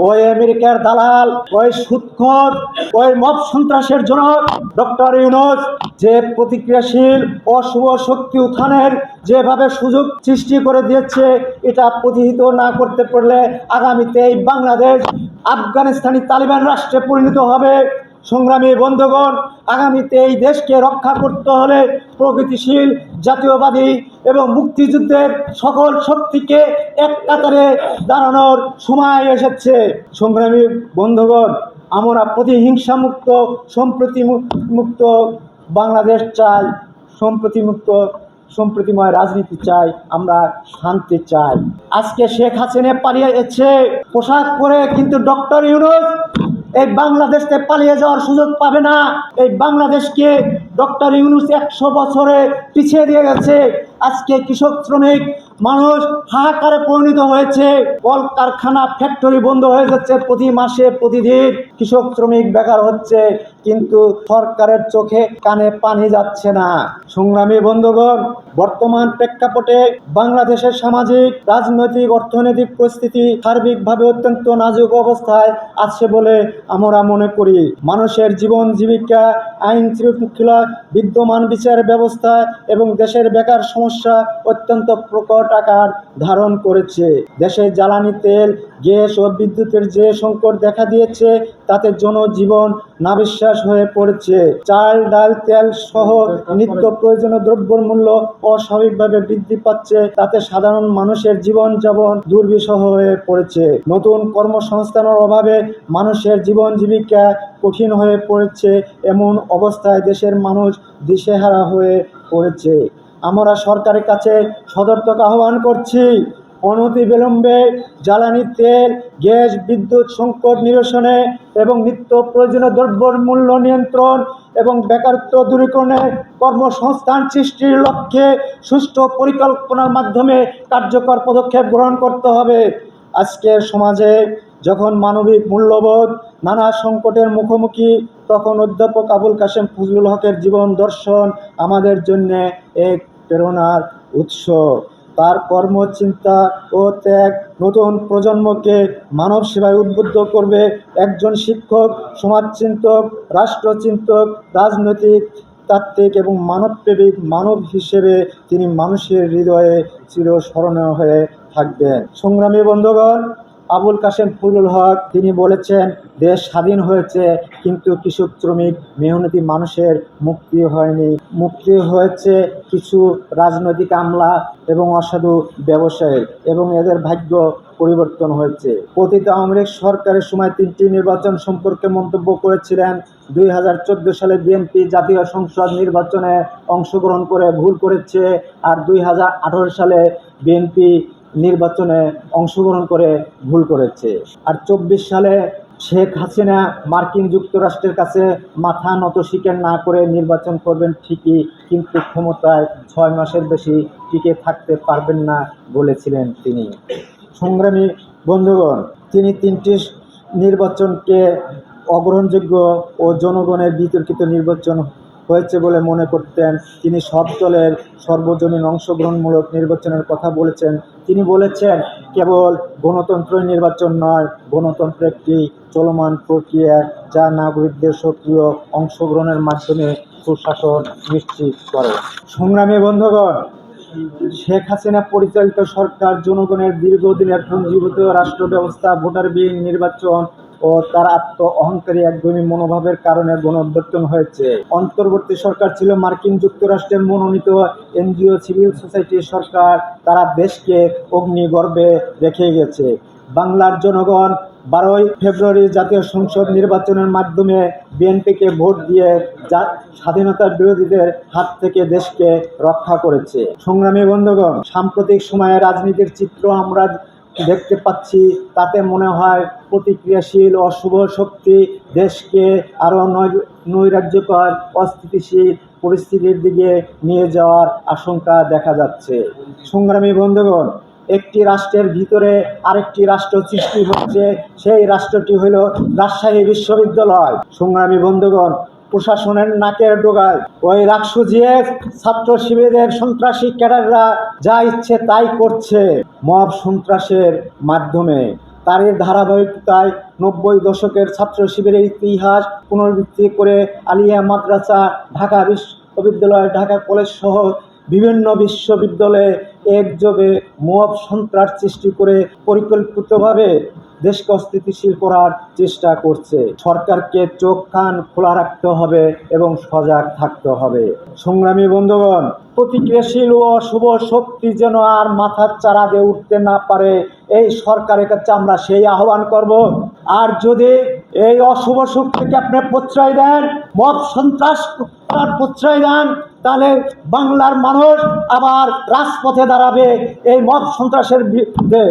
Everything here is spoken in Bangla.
ওই আমেরিকার দালাল, ওই সুদখোর, ওই মব সন্ত্রাসের জনক ডক্টর ইউনূস যে প্রতিক্রিয়াশীল অশুভ শক্তি উত্থানের যেভাবে সুযোগ সৃষ্টি করে দিয়েছে, এটা প্রতিহিত না করতে পারলে আগামীতে এই বাংলাদেশ আফগানিস্তানি তালিবান রাষ্ট্রে পরিণত হবে। সংগ্রামী বন্ধুগণ, আগামীতে এই দেশকে রক্ষা করতে হলে প্রগতিশীল, জাতীয়বাদী এবং মুক্তিযুদ্ধের সকল শক্তিকে এক কাতারে দাঁড়ানোর সময় এসেছে। সংগ্রামী বন্ধুগণ, আমরা প্রতিহিংসা মুক্ত, সম্প্রীতি মুক্ত বাংলাদেশ চাই, সম্প্রীতিময় রাজনীতি চাই, আমরা শান্তি চাই। আজকে শেখ হাসিনা পালিয়েছে পোশাক পরে, কিন্তু ডক্টর ইউনূস এই বাংলাদেশকে পালিয়ে যাওয়ার সুযোগ পাবে না। এই বাংলাদেশকে ডক্টর ইউনূস 100 বছরে পিছিয়ে দিয়ে গেছে। আজকে কৃষক, শ্রমিক, মানুষ হাহাকারে পরিণত হয়েছে। কল কারখানা, ফ্যাক্টরি বন্ধ হয়ে যাচ্ছে, প্রতি মাসে প্রতিদিন কৃষক শ্রমিক বেকার হচ্ছে, কিন্তু সরকারের চোখে কানে পানি যাচ্ছে না। সংগ্রামী বন্ধুগণ, বর্তমান প্রেক্ষাপটে বাংলাদেশের সামাজিক, রাজনৈতিক, অর্থনৈতিক পরিস্থিতি সার্বিকভাবে অত্যন্ত নাজুক অবস্থায় আছে বলে আমরা মনে করি। মানুষের জীবন জীবিকা, আইন শৃঙ্খলা, বিদ্যমান বিচার ব্যবস্থা এবং দেশের বেকার সমস্যা অত্যন্ত প্রকট আকার ধারণ করেছে। দেশে জ্বালানি তেল, গ্যাস ও বিদ্যুতের যে সংকট দেখা দিয়েছে, তাতে জনজীবন নাবিশ্বাস হয়ে পড়েছে। চাল, ডাল, তেল সহ নিত্য প্রয়োজনীয় দ্রব্যের মূল্য অস্বাভাবিকভাবে বৃদ্ধি পাচ্ছে, তাতে সাধারণ মানুষের জীবনযাপন দুর্বিষহ হয়ে পড়েছে। নতুন কর্মসংস্থানের অভাবে মানুষের জীবন জীবিকা কঠিন হয়ে পড়েছে। এমন অবস্থায় দেশের মানুষ দিশেহারা হয়ে পড়েছে। আমরা সরকারের কাছে সদর্থক আহ্বান করছি, অনতিবিলম্বে জ্বালানি তেল, গ্যাস, বিদ্যুৎ সংকট নিরসনে এবং নিত্য প্রয়োজনীয় দ্রব্যের মূল্য নিয়ন্ত্রণ এবং বেকারত্ব দূরীকরণে কর্মসংস্থান সৃষ্টির লক্ষ্যে সুষ্ঠু পরিকল্পনার মাধ্যমে কার্যকর পদক্ষেপ গ্রহণ করতে হবে। আজকের সমাজে যখন মানবিক মূল্যবোধ নানা সংকটের মুখোমুখি, তখন অধ্যাপক আবুল কাশেম ফজলুল হকের জীবন দর্শন আমাদের জন্য এক প্রেরণার উৎস। তার কর্মচিন্তা ও ত্যাগ নতুন প্রজন্মকে মানব সেবায় উদ্বুদ্ধ করবে। একজন শিক্ষক, সমাজচিন্তক, রাষ্ট্রচিন্তক, রাজনৈতিক তাত্ত্বিক এবং মানবপ্রেমিক মানব হিসেবে তিনি মানুষের হৃদয়ে চিরস্মরণীয় হয়ে থাকবেন। সংগ্রামী বন্ধুগণ, আবুল কাশেম ফজলুল হক তিনি বলেছেন, দেশ স্বাধীন হয়েছে, কিন্তু কৃষক, শ্রমিক, মেহনতি মানুষের মুক্তি হয়নি। মুক্তি হয়েছে কিছু রাজনৈতিক আমলা এবং অসাধু ব্যবসায়ী, এবং এদের ভাগ্য পরিবর্তন হয়েছে। পতিত আওয়ামী লীগ সরকারের সময় 3টি নির্বাচন সম্পর্কে মন্তব্য করেছিলেন। 2014 সালে বিএনপি জাতীয় সংসদ নির্বাচনে অংশগ্রহণ করে ভুল করেছে, আর 2018 সালে বিএনপি নির্বাচনে অংশগ্রহণ করে ভুল করেছে। আর 24 সালে শেখ হাসিনা মার্কিন যুক্তরাষ্ট্রের কাছে মাথা নত স্বীকার না করে নির্বাচন করবেন ঠিকই, কিন্তু ক্ষমতায় 6 মাসের বেশি টিকে থাকতে পারবেন না বলেছিলেন তিনি। সংগ্রামী বন্ধুগণ, তিনি 3টি নির্বাচনকে অগ্রহণযোগ্য ও জনগণের বিতর্কিত নির্বাচন হয়েছে বলে মনে করতেন। তিনি সব দলের সর্বজনীন অংশগ্রহণমূলক নির্বাচনের কথা বলেছেন। তিনি বলেছেন, কেবল গণতন্ত্রই নির্বাচন নয়, গণতন্ত্র একটি চলমান প্রক্রিয়া, যা নাগরিকদের সক্রিয় অংশগ্রহণের মাধ্যমে সুশাসন নিশ্চিত করে। সংগ্রামী বন্ধুগণ, শেখ হাসিনা পরিচালিত সরকার জনগণের দীর্ঘদিনের পুঞ্জীভূত রাষ্ট্র ব্যবস্থা, ভোটারবিহীন নির্বাচন ও তার অহংকারী একদমী মনোভাবের কারণে গণঅভ্যুত্থান হয়েছে। অন্তর্বর্তী সরকার ছিল মার্কিন যুক্তরাষ্ট্রের মনোনীত এনজিও, সিভিল সোসাইটির সরকার। তারা দেশকে অগ্নিগর্ভে রেখে গেছে। বাংলার জনগণ 12ই ফেব্রুয়ারি জাতীয় সংসদ নির্বাচনের মাধ্যমে বিএনপিকে ভোট দিয়ে স্বাধীনতার বিরোধীদের হাত থেকে দেশকে রক্ষা করেছে। সংগ্রামী বন্ধুগণ, সাম্প্রতিক সময়ে রাজনীতির চিত্র আমরা দেখতে পাচ্ছি, তাতে মনে হয় প্রতিক্রিয়াশীল অশুভ শক্তি দেশকে আরও নৈরাজ্যকর, অস্থিতিশীল পরিস্থিতির দিকে নিয়ে যাওয়ার আশঙ্কা দেখা যাচ্ছে। সংগ্রামী বন্ধুগণ, একটি রাষ্ট্রের ভিতরে আরেকটি রাষ্ট্র সৃষ্টি হচ্ছে, সেই রাষ্ট্রটি হলো রাজশাহী বিশ্ববিদ্যালয়। সংগ্রামী বন্ধুগণ, প্রশাসনের নাকের ডোগায় ওই রাষ্ট্রজিয়ে ছাত্র শিবিরের সন্ত্রাসী ক্যাডাররা যা ইচ্ছে তাই করছে মব সন্ত্রাসের মাধ্যমে। তারই ধারাবাহিকতায় 90 দশকের ছাত্র শিবিরের ইতিহাস পুনরাবৃত্তি করে আলিয়া মাদ্রাসা, ঢাকা বিশ্ববিদ্যালয়, ঢাকা কলেজ সহ বিভিন্ন বিশ্ববিদ্যালয়ে একযোগে মব সন্ত্রাস সৃষ্টি করে পরিকল্পিতভাবে দেশকে অস্থিতিশীল করার চেষ্টা করছে। সরকারকে চোখ কান খোলা রাখতে হবে এবং সজাগ থাকতে হবে। সংগ্রামী বন্ধুগণ, প্রতিক্রিয়াশীল ও শুভ শক্তি যেন আর মাথার চারা দিয়ে উঠতে না পারে, এই সরকারের কাছে আমরা সেই আহ্বান করব। আর যদি এই অশুভ শক্তিকে আপনি প্রশ্রয় দেন, মব সন্ত্রাস প্রশ্রয় দেন, তাহলে বাংলার মানুষ আবার রাজপথে দাঁড়াবে এই মব সন্ত্রাসের বিরুদ্ধে।